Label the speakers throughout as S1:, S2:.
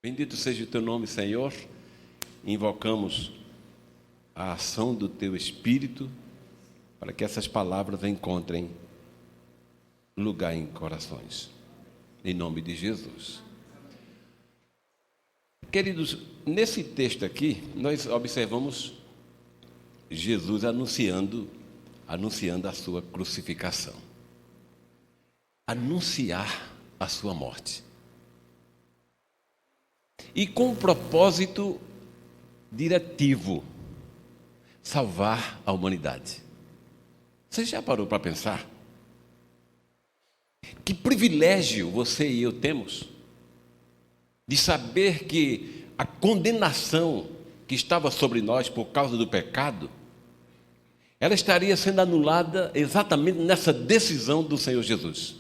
S1: Bendito seja o teu nome, Senhor. Invocamos a ação do teu Espírito para que essas palavras encontrem lugar em corações. Em nome de Jesus. Queridos, nesse texto aqui, nós observamos Jesus anunciando a sua crucificação. Anunciar a sua morte. E com um propósito diretivo, salvar a humanidade. Você já parou para pensar? Que privilégio você e eu temos de saber que a condenação que estava sobre nós por causa do pecado, ela estaria sendo anulada exatamente nessa decisão do Senhor Jesus.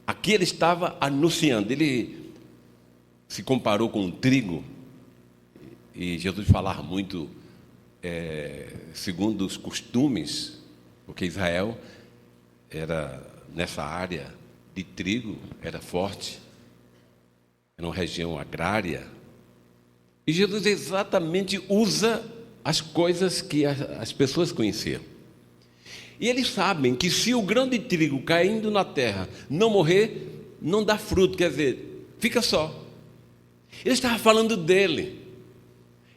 S1: Aqui ele estava anunciando, ele se comparou com o trigo, e Jesus falava muito segundo os costumes, porque Israel era nessa área de trigo, era forte, era uma região agrária, e Jesus exatamente usa as coisas que as pessoas conheciam. E eles sabem que se o grão de trigo caindo na terra não morrer, não dá fruto, quer dizer, fica só. Ele estava falando dele.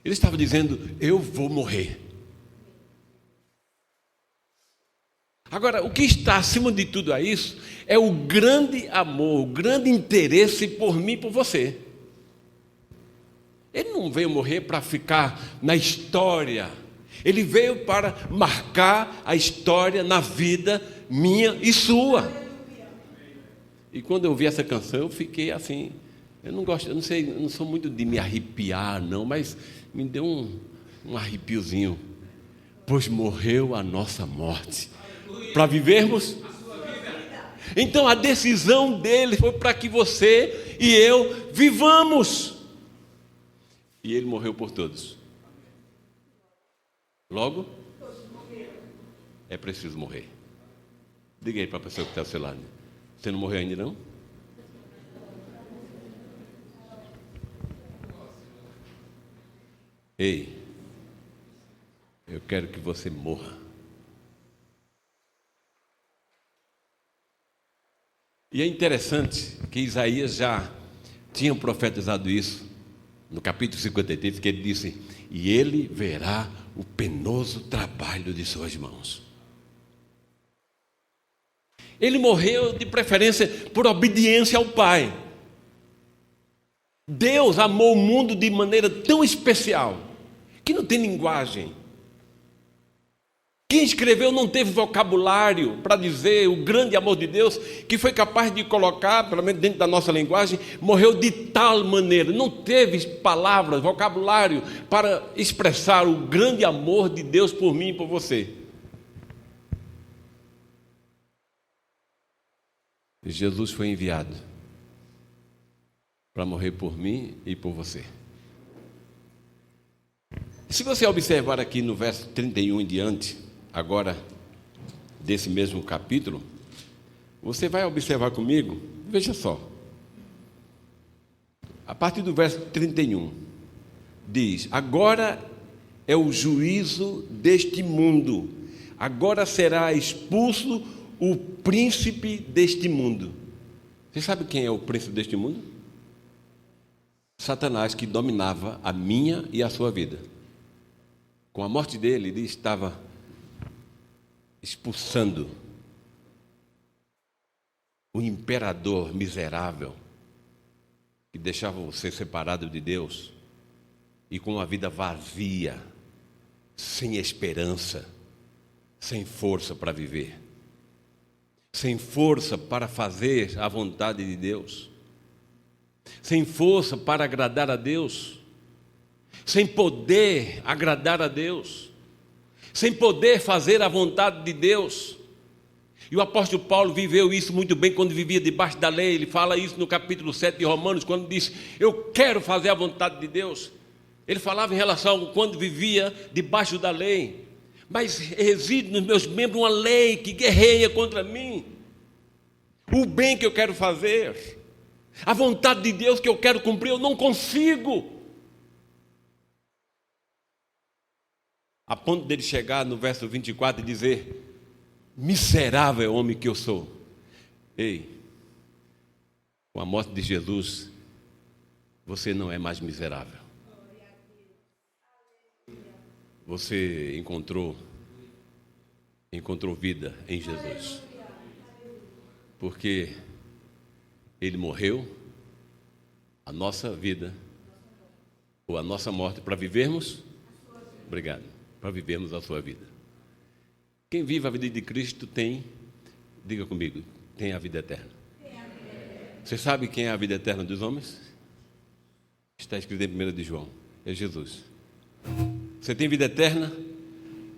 S1: Ele estava dizendo, eu vou morrer. Agora, o que está acima de tudo isso é o grande amor, o grande interesse por mim e por você. Ele não veio morrer para ficar na história. Ele veio para marcar a história na vida minha e sua. E quando eu ouvi essa canção, eu fiquei assim... Eu não gosto, eu não sei, eu não sou muito de me arrepiar, não, mas me deu um arrepiozinho. Pois morreu a nossa morte, para vivermos. Então a decisão dele foi para que você e eu vivamos. E ele morreu por todos. Logo, é preciso morrer. Diga aí para a pessoa que está ao seu lado. Você não morreu ainda, não? Ei, eu quero que você morra. E é interessante que Isaías já tinha profetizado isso, no capítulo 53, que ele disse, e ele verá o penoso trabalho de suas mãos. Ele morreu de preferência por obediência ao Pai. Deus amou o mundo de maneira tão especial, que não tem linguagem. Quem escreveu não teve vocabulário para dizer o grande amor de Deus, que foi capaz de colocar, pelo menos dentro da nossa linguagem, morreu de tal maneira. Não teve palavras, vocabulário para expressar o grande amor de Deus por mim e por você. E Jesus foi enviado para morrer por mim e por você. Se você observar aqui no verso 31 em diante, agora desse mesmo capítulo, você vai observar comigo, veja só. A partir do verso 31, diz, agora é o juízo deste mundo, agora será expulso o príncipe deste mundo. Você sabe quem é o príncipe deste mundo? Satanás, que dominava a minha e a sua vida. Com a morte dele, ele estava expulsando o imperador miserável que deixava você separado de Deus e com uma vida vazia, sem esperança, sem força para viver, sem força para fazer a vontade de Deus, sem força para agradar a Deus, sem poder agradar a Deus, sem poder fazer a vontade de Deus. E o apóstolo Paulo viveu isso muito bem quando vivia debaixo da lei. Ele fala isso no capítulo 7 de Romanos, quando diz, eu quero fazer a vontade de Deus. Ele falava em relação a quando vivia debaixo da lei, mas reside nos meus membros uma lei que guerreia contra mim, o bem que eu quero fazer. A vontade de Deus que eu quero cumprir, eu não consigo. A ponto dele chegar no verso 24 e dizer: miserável homem que eu sou. Ei, com a morte de Jesus, você não é mais miserável. Você encontrou vida em Jesus. Porque Ele morreu a nossa vida, ou a nossa morte, para vivermos, obrigado, para vivermos a sua vida. Quem vive a vida de Cristo tem, diga comigo, tem a vida eterna. Você sabe quem é a vida eterna dos homens? Está escrito em 1 de João, é Jesus. Você tem vida eterna?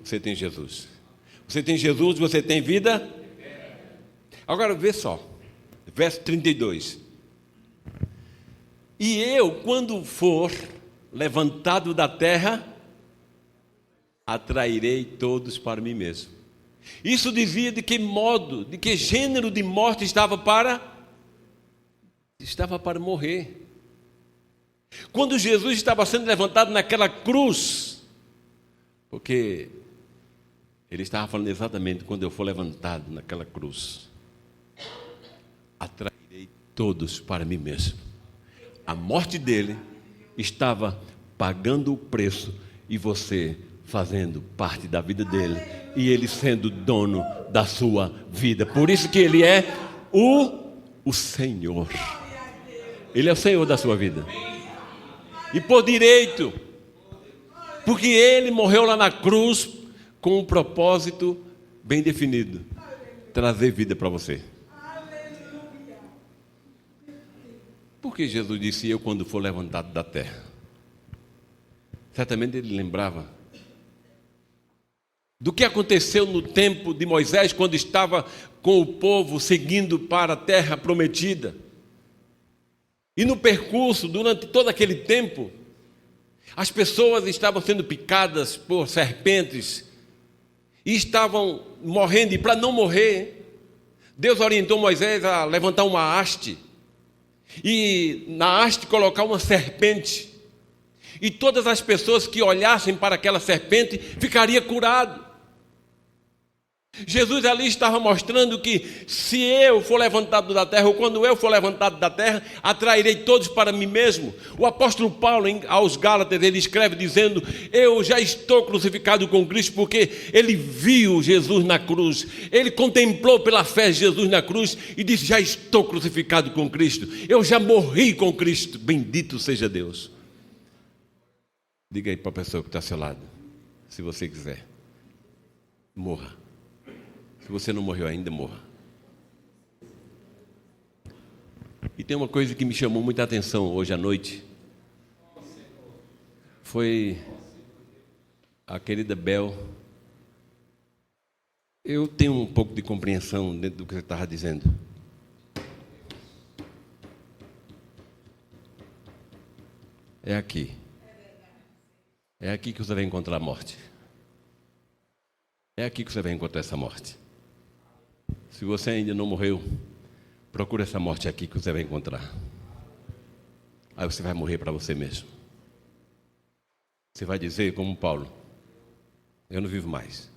S1: Você tem Jesus. Você tem Jesus, você tem vida? Agora vê só, verso 32. E eu, quando for levantado da terra, atrairei todos para mim mesmo. Isso dizia de que modo, de que gênero de morte estava para morrer. Quando Jesus estava sendo levantado naquela cruz, porque ele estava falando exatamente: quando eu for levantado naquela cruz, atrairei todos para mim mesmo. A morte dele estava pagando o preço e você fazendo parte da vida dele e ele sendo dono da sua vida. Por isso que ele é o Senhor. Ele é o Senhor da sua vida. E por direito, porque ele morreu lá na cruz com um propósito bem definido: trazer vida para você. Porque Jesus disse: eu, quando for levantado da terra. Certamente ele lembrava do que aconteceu no tempo de Moisés, quando estava com o povo seguindo para a terra prometida. E no percurso, durante todo aquele tempo, as pessoas estavam sendo picadas por serpentes e estavam morrendo. E para não morrer, Deus orientou Moisés a levantar uma haste e na haste colocar uma serpente, e todas as pessoas que olhassem para aquela serpente ficariam curadas. Jesus ali estava mostrando que se eu for levantado da terra, ou quando eu for levantado da terra, atrairei todos para mim mesmo. O apóstolo Paulo, aos Gálatas, ele escreve dizendo: eu já estou crucificado com Cristo, porque ele viu Jesus na cruz, ele contemplou pela fé Jesus na cruz e disse: já estou crucificado com Cristo, eu já morri com Cristo. Bendito seja Deus. Diga aí para a pessoa que está ao seu lado, se você quiser, morra. Se você não morreu ainda, morra. E tem uma coisa que me chamou muita atenção hoje à noite. Foi a querida Bel. Eu tenho um pouco de compreensão dentro do que você estava dizendo. É aqui. É aqui que você vai encontrar a morte. É aqui que você vai encontrar essa morte. Se você ainda não morreu, procura essa morte aqui que você vai encontrar. Aí você vai morrer para você mesmo. Você vai dizer, como Paulo: eu não vivo mais.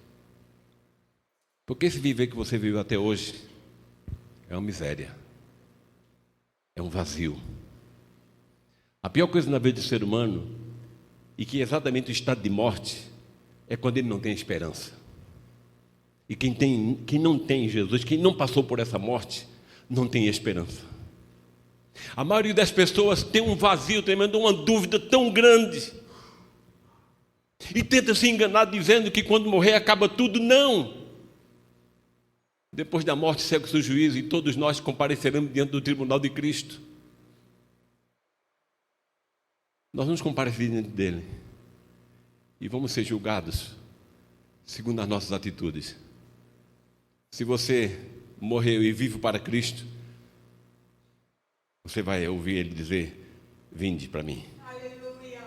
S1: Porque esse viver que você viveu até hoje é uma miséria. É um vazio. A pior coisa na vida do ser humano, e que é exatamente o estado de morte, é quando ele não tem esperança. E quem não tem Jesus, quem não passou por essa morte, não tem esperança. A maioria das pessoas tem um vazio tremendo, uma dúvida tão grande. E tenta se enganar dizendo que quando morrer acaba tudo. Não! Depois da morte segue-se o juízo e todos nós compareceremos diante do tribunal de Cristo. Nós vamos comparecer diante dele e vamos ser julgados segundo as nossas atitudes. Se você morreu e vive para Cristo, você vai ouvir ele dizer: vinde para mim. Aleluia.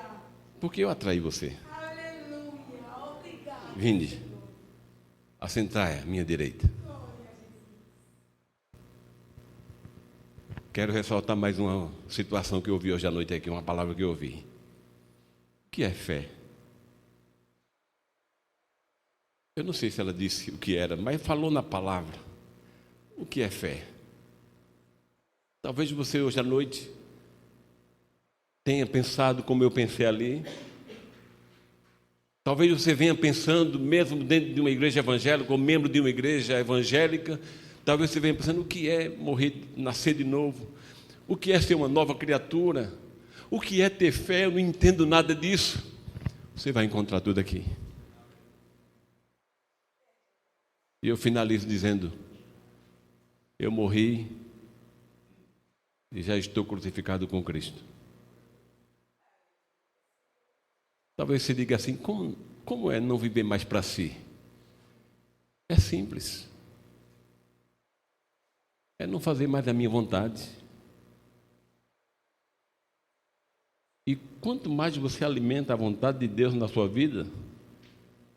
S1: Porque eu atraí você. Aleluia. Obrigado. Vinde. Assentai à minha direita. quero ressaltar mais uma situação que eu ouvi hoje à noite aqui, uma palavra que eu ouvi. O que é fé? Eu não sei se ela disse o que era, mas falou na palavra. O que é fé? Talvez você hoje à noite tenha pensado como eu pensei ali. Talvez você venha pensando, mesmo dentro de uma igreja evangélica, como membro de uma igreja evangélica, talvez você venha pensando o que é morrer, nascer de novo, o que é ser uma nova criatura, o que é ter fé, eu não entendo nada disso. Você vai encontrar tudo aqui. E eu finalizo dizendo, eu morri e já estou crucificado com Cristo. Talvez você diga assim, como é não viver mais para si? É simples. É não fazer mais a minha vontade. E quanto mais você alimenta a vontade de Deus na sua vida,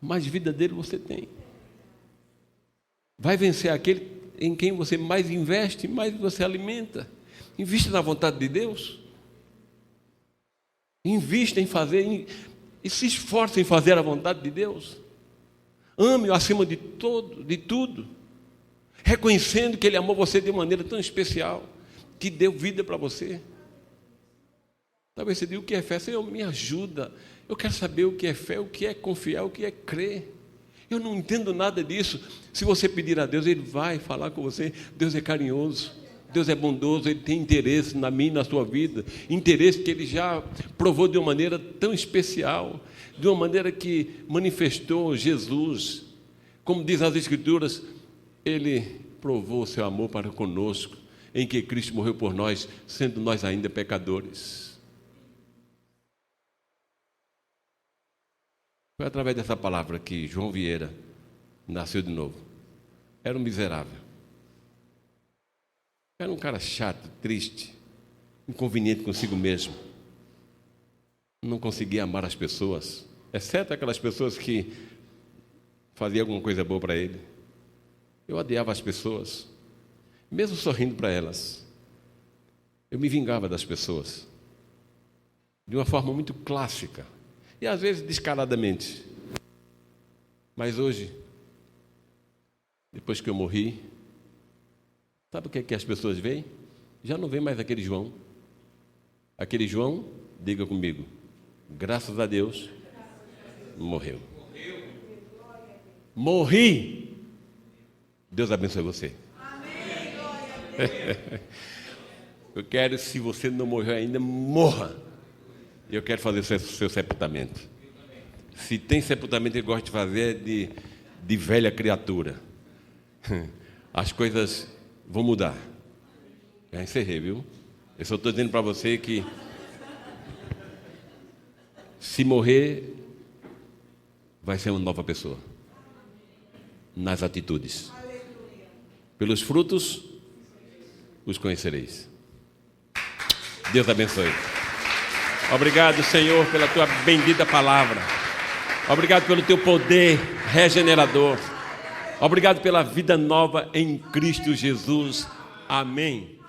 S1: mais vida dele você tem. Vai vencer aquele em quem você mais investe, mais você alimenta. Invista na vontade de Deus. Invista em fazer... E se esforce em fazer a vontade de Deus. Ame-o acima de tudo. Reconhecendo que Ele amou você de maneira tão especial, que deu vida para você. Talvez você diga, o que é fé? Senhor, me ajuda. Eu quero saber o que é fé, o que é confiar, o que é crer. Eu não entendo nada disso. Se você pedir a Deus, Ele vai falar com você. Deus é carinhoso. Deus é bondoso, Ele tem interesse na minha e na sua vida, interesse que Ele já provou de uma maneira tão especial, de uma maneira que manifestou Jesus. Como diz as Escrituras, Ele provou o seu amor para conosco, em que Cristo morreu por nós, sendo nós ainda pecadores. Foi através dessa palavra que João Vieira nasceu de novo. Era um miserável. Era um cara chato, triste, inconveniente consigo mesmo. Não conseguia amar as pessoas, exceto aquelas pessoas que faziam alguma coisa boa para ele. Eu odiava as pessoas, mesmo sorrindo para elas. Eu me vingava das pessoas, de uma forma muito clássica, e às vezes descaradamente. Mas hoje, depois que eu morri, sabe o que é que as pessoas veem? Já não vê mais aquele João. Aquele João, diga comigo, graças a Deus, morreu. Morri. Deus abençoe você. Eu quero, se você não morreu ainda, morra. Eu quero fazer o seu sepultamento. Se tem sepultamento que eu gosto de fazer, é de velha criatura. As coisas vão mudar. Já encerrei, viu? Eu só estou dizendo para você que se morrer, vai ser uma nova pessoa. Nas atitudes. Pelos frutos, os conhecereis. Deus abençoe. Obrigado, Senhor, pela tua bendita palavra. Obrigado pelo teu poder regenerador. Obrigado pela vida nova em Cristo Jesus. Amém.